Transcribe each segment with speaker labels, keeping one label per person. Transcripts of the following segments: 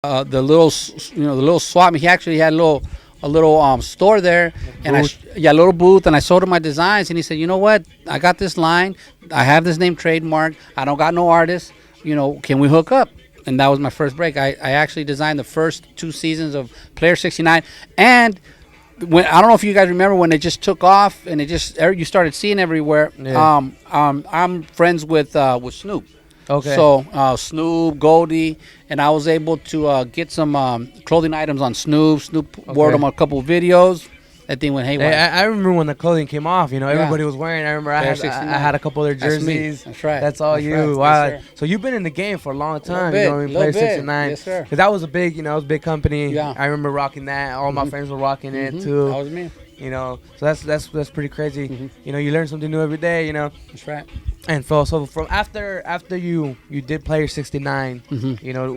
Speaker 1: the little the little swap meet. He actually had a little store there, and yeah, a little booth, and I showed him my designs, and he said, you know what, I got this line, I have this name trademark, I don't got no artist, can we hook up? And that was my first break. I actually designed the first 2 seasons of Player 69, and when I don't know if you guys remember when it just took off and you started seeing everywhere.
Speaker 2: Yeah.
Speaker 1: I'm friends with Snoop.
Speaker 2: Okay.
Speaker 1: So Snoop, Goldie, and I was able to get some clothing items on Snoop. Snoop wore them on a couple of videos. That thing went haywire.
Speaker 2: I remember when the clothing came off. Everybody was wearing. I remember I had a couple of their jerseys.
Speaker 1: That's right.
Speaker 2: That's all
Speaker 1: That's
Speaker 2: you.
Speaker 1: right.
Speaker 2: Wow.
Speaker 1: Yes,
Speaker 2: So you've been in the game for a long time.
Speaker 1: Little
Speaker 2: Player
Speaker 1: bit.
Speaker 2: 69.
Speaker 1: Yes, sir.
Speaker 2: Because that was a big, it was a big company.
Speaker 1: Yeah.
Speaker 2: I remember rocking that. All my friends were rocking it too.
Speaker 1: That was me.
Speaker 2: So that's pretty crazy. You learn something new every day.
Speaker 1: That's right.
Speaker 2: And so from after you did Player 69,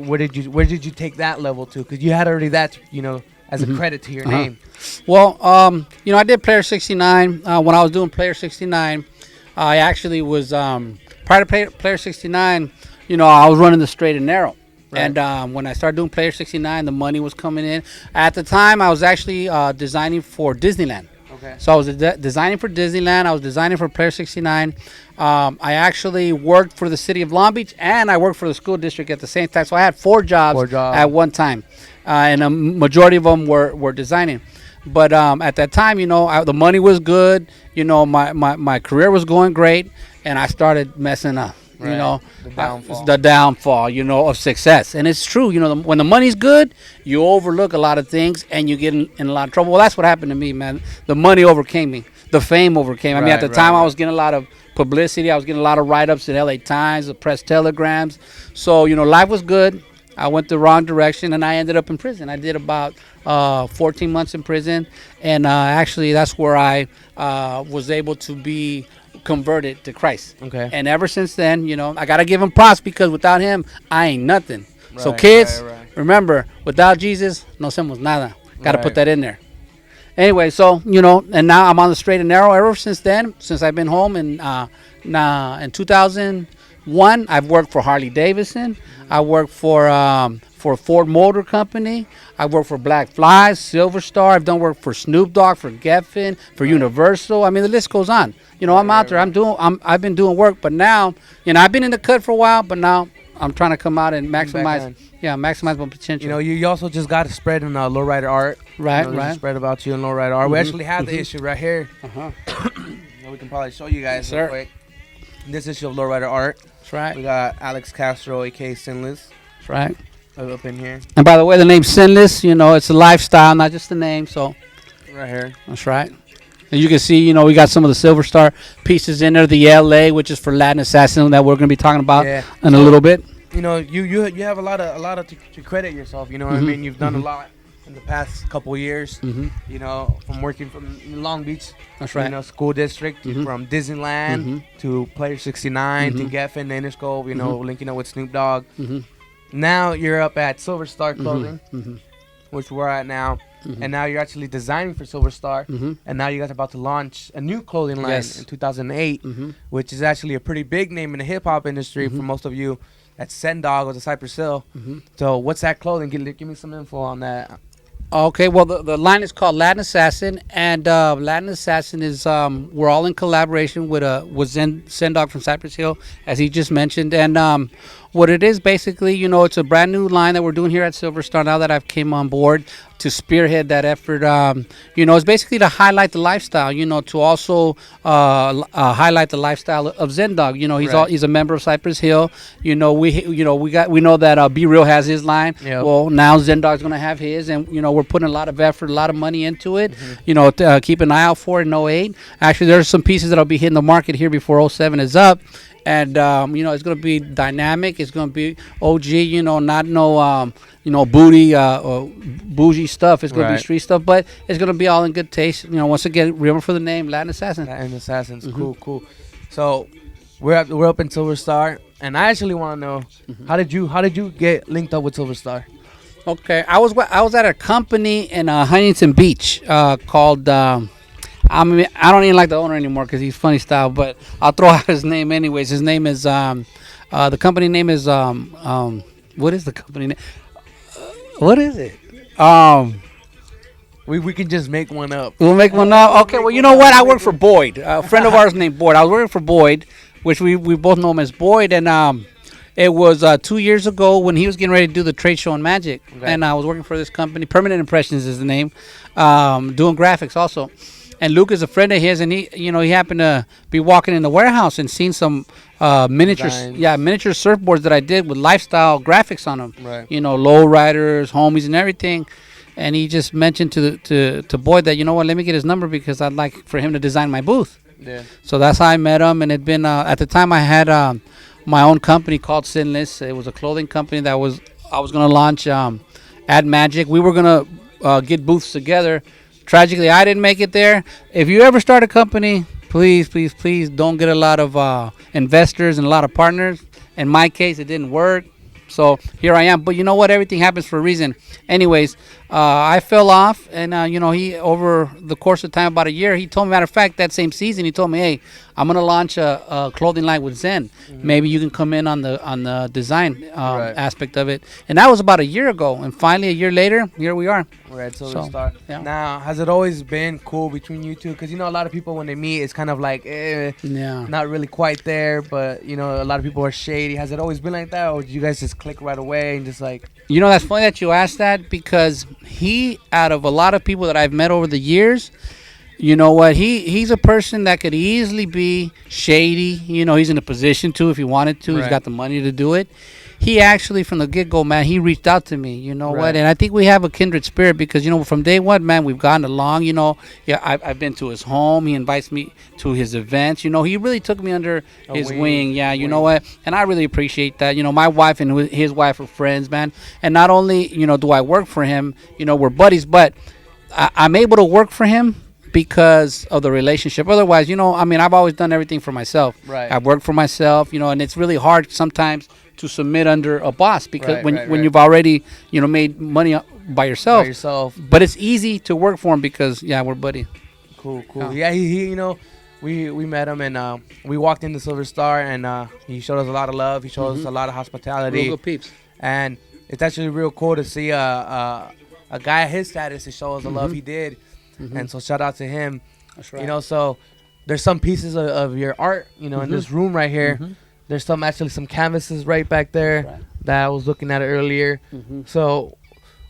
Speaker 2: where did you take that level to? Because you had already that, as a credit to your name.
Speaker 1: Well, I did Player 69. When I was doing Player 69, I actually was prior to Player 69. I was running the straight and narrow. Right. And when I started doing Player 69, the money was coming in. At the time, I was actually designing for Disneyland.
Speaker 2: Okay.
Speaker 1: So I was designing for Disneyland. I was designing for Player 69. I actually worked for the city of Long Beach, and I worked for the school district at the same time. So I had four jobs at one time, and a majority of them were designing. But at that time, the money was good. My career was going great, and I started messing up.
Speaker 2: Right. The
Speaker 1: downfall, of success. And it's true, when the money's good, you overlook a lot of things and you get in a lot of trouble. Well, that's what happened to me, man. The money overcame me. The fame overcame. At the time, I was getting a lot of publicity. I was getting a lot of write-ups in LA Times, the press telegrams. So, life was good. I went the wrong direction, and I ended up in prison. I did about 14 months in prison, and actually that's where I was able to be converted to Christ.
Speaker 2: Okay.
Speaker 1: And ever since then, I got to give him props, because without him, I ain't nothing. So kids, remember, without Jesus, no somos nada. Got to put that in there. Anyway, so, and now I'm on the straight and narrow ever since then, since I've been home. And in 2001, I've worked for Harley Davidson. I worked for Ford Motor Company. I worked for Black Flies, Silver Star. I've done work for Snoop Dogg, for Geffen, for Universal. I mean, the list goes on. I'm out there. I've been doing work, but now, I've been in the cut for a while, but now I'm trying to come out and maximize my potential.
Speaker 2: You also just got to spread in Lowrider Art.
Speaker 1: Right.
Speaker 2: Spread about you in Lowrider Art. We actually have the issue right here. We can probably show you guys real quick. This issue of Lowrider Art.
Speaker 1: That's right.
Speaker 2: We got Alex Castro, aka Sinless.
Speaker 1: That's right.
Speaker 2: Up in here.
Speaker 1: And by the way, the name Sinless, it's a lifestyle, not just a name. So
Speaker 2: right here.
Speaker 1: That's right. And you can see, we got some of the Silver Star pieces in there. The LA, which is for Latin Assassin, that we're going to be talking about in a little bit.
Speaker 2: You have a lot of to credit yourself. You know what I mean? You've done a lot in the past couple of years. From working from Long Beach.
Speaker 1: That's right.
Speaker 2: School district, from Disneyland to Player 69 to Geffen, Interscope. Linking up with Snoop Dogg. Now you're up at Silver Star Clothing, which we're at now. And now you're actually designing for Silver Star. And now you guys are about to launch a new clothing line in 2008, which is actually a pretty big name in the hip-hop industry for most of you. That's Sendog or the Cypress Hill. So what's that clothing? Give me some info on that.
Speaker 1: Okay, well, the line is called Latin Assassin, and Latin Assassin is we're all in collaboration with Sendog from Cypress Hill, as he just mentioned. And what it is basically, it's a brand new line that we're doing here at Silver Star now that I've came on board to spearhead that effort. It's basically to highlight the lifestyle, to also highlight the lifestyle of Zendog. He's a member of Cypress Hill. We know that Be Real has his line.
Speaker 2: Yep.
Speaker 1: Well, now Zendog's gonna have his, and we're putting a lot of effort, a lot of money into it. Keep an eye out for it in '08. Actually, there's some pieces that'll be hitting the market here before '07 is up. And it's gonna be dynamic. It's gonna be OG. Not no booty or bougie stuff. It's gonna be street stuff, but it's gonna be all in good taste. Once again, remember for the name, Latin Assassin.
Speaker 2: Latin Assassins, cool. So we're up in Silver Star, and I actually want to know how did you get linked up with Silver Star?
Speaker 1: Okay, I was at a company in Huntington Beach called. I don't even like the owner anymore because he's funny style, but I'll throw out his name anyways. His name is the company name is what is the company name? What is it?
Speaker 2: We can just make one up.
Speaker 1: We'll make one now. Okay, well, you know what? I work for Boyd. A friend of ours named Boyd. I was working for Boyd, which we both know him as Boyd, and it was 2 years ago when he was getting ready to do the trade show in Magic, and I was working for this company. Permanent Impressions is the name, doing graphics also. And Luke is a friend of his, and he happened to be walking in the warehouse and seen some miniature surfboards that I did with lifestyle graphics on them.
Speaker 2: Right.
Speaker 1: Low riders, homies, and everything. And he just mentioned to Boyd that, let me get his number because I'd like for him to design my booth.
Speaker 2: Yeah.
Speaker 1: So that's how I met him. And it'd been at the time I had my own company called Sinless. It was a clothing company that I was going to launch at Magic. We were going to get booths together. Tragically, I didn't make it there. If you ever start a company, please, please, please don't get a lot of investors and a lot of partners. In my case, it didn't work. So here I am. But you know what? Everything happens for a reason. Anyways, I fell off. And, he, over the course of time, about a year, he told me, matter of fact, that same season, he told me, hey, I'm going to launch a clothing line with Zen. Mm-hmm. Maybe you can come in on the design aspect of it. And that was about a year ago. And finally, a year later, here we are.
Speaker 2: Right, so start. Yeah. Now, has it always been cool between you two? Because, a lot of people, when they meet, it's kind of like, not really quite there. But, a lot of people are shady. Has it always been like that? Or did you guys just click right away and just like...
Speaker 1: That's funny that you asked that because he, out of a lot of people that I've met over the years, you know what? He's a person that could easily be shady. He's in a position to if he wanted to. Right. He's got the money to do it. He actually, from the get-go, man, he reached out to me, what? And I think we have a kindred spirit because, from day one, man, we've gotten along, I've been to his home. He invites me to his events. He really took me under his wing. Yeah, you know what? And I really appreciate that. My wife and his wife are friends, man. And not only, do I work for him, we're buddies, but I'm able to work for him because of the relationship. Otherwise, I've always done everything for myself.
Speaker 2: Right.
Speaker 1: I've worked for myself, and it's really hard sometimes to submit under a boss because when you've already made money by yourself. But it's easy to work for him because we're buddies.
Speaker 2: Cool. Yeah, he we met him and we walked into Silver Star and he showed us a lot of love. He showed us a lot of hospitality.
Speaker 1: Real good peeps.
Speaker 2: And it's actually real cool to see a guy his status to show us the love he did. Mm-hmm. And so shout out to him.
Speaker 1: That's right.
Speaker 2: So there's some pieces of your art, in this room right here. Mm-hmm. There's some canvases right back there that I was looking at earlier. Mm-hmm. So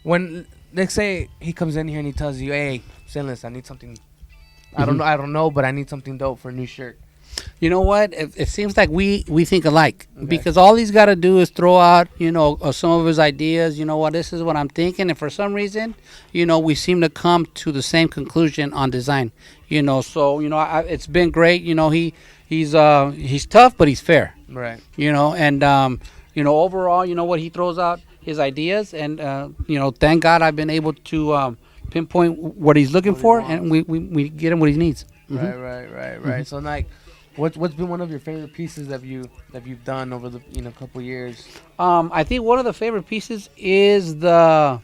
Speaker 2: when, let's say he comes in here and he tells you, hey, Sinless, I need something. I don't know, but I need something dope for a new shirt.
Speaker 1: You know what? It seems like we think alike because all he's got to do is throw out, some of his ideas. This is what I'm thinking. And for some reason, we seem to come to the same conclusion on design. So, it's been great. He's tough, but he's fair.
Speaker 2: Right.
Speaker 1: And, overall, what he throws out his ideas. And, thank God I've been able to pinpoint what he's looking for. And we get him what he needs.
Speaker 2: Mm-hmm. Right. Mm-hmm. So, like, what's been one of your favorite pieces that you've done over the couple years?
Speaker 1: I think one of the favorite pieces is the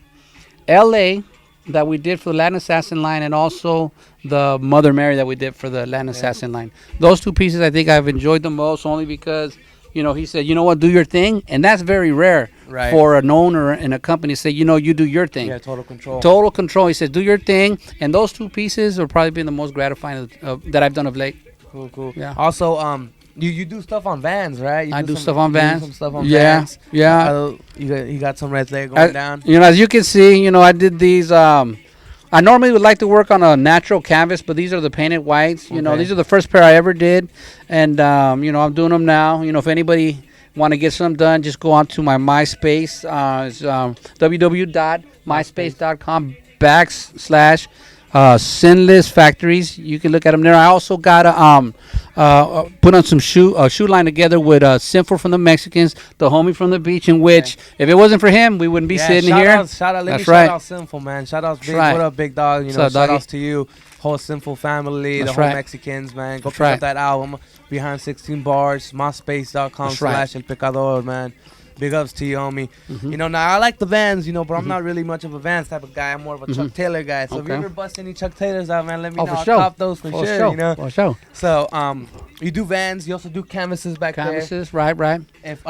Speaker 1: L.A. that we did for the Latin Assassin line and also the Mother Mary that we did for the Latin Assassin line. Those two pieces I think I've enjoyed the most only because, he said, do your thing. And that's very rare for an owner in a company to say, you do your thing.
Speaker 2: Yeah, total control.
Speaker 1: Total control. He says, do your thing. And those two pieces have probably been the most gratifying that I've done of late.
Speaker 2: Cool. Yeah. Also, you do stuff on vans, right?
Speaker 1: I do stuff on vans.
Speaker 2: Some stuff on vans.
Speaker 1: Yeah.
Speaker 2: You got some right there going down.
Speaker 1: As you can see, I did these. I normally would like to work on a natural canvas, but these are the painted whites. These are the first pair I ever did, and I'm doing them now. If anybody want to get some done, just go on to my MySpace. It's www.myspace.com/Sinless Factories. You can look at them there. I also got to put on some shoe line together with Sinful from the Mexicans, the homie from the beach, in which if it wasn't for him, we wouldn't be sitting here.
Speaker 2: Shout out Sinful, man. Shout out Big. What up, Big Dog? Shout outs to you, whole Sinful family, the whole Mexicans, man. Go pick up that album, Behind 16 Bars, myspace.com/El Pecador, man. Big ups to you, homie. Mm-hmm. Now I like the Vans, but I'm not really much of a Vans type of guy. I'm more of a Chuck Taylor guy. So if you ever bust any Chuck Taylors out, man, let me know. I'll cop those for sure.
Speaker 1: For sure.
Speaker 2: So you do Vans. You also do canvases back there.
Speaker 1: Right.
Speaker 2: If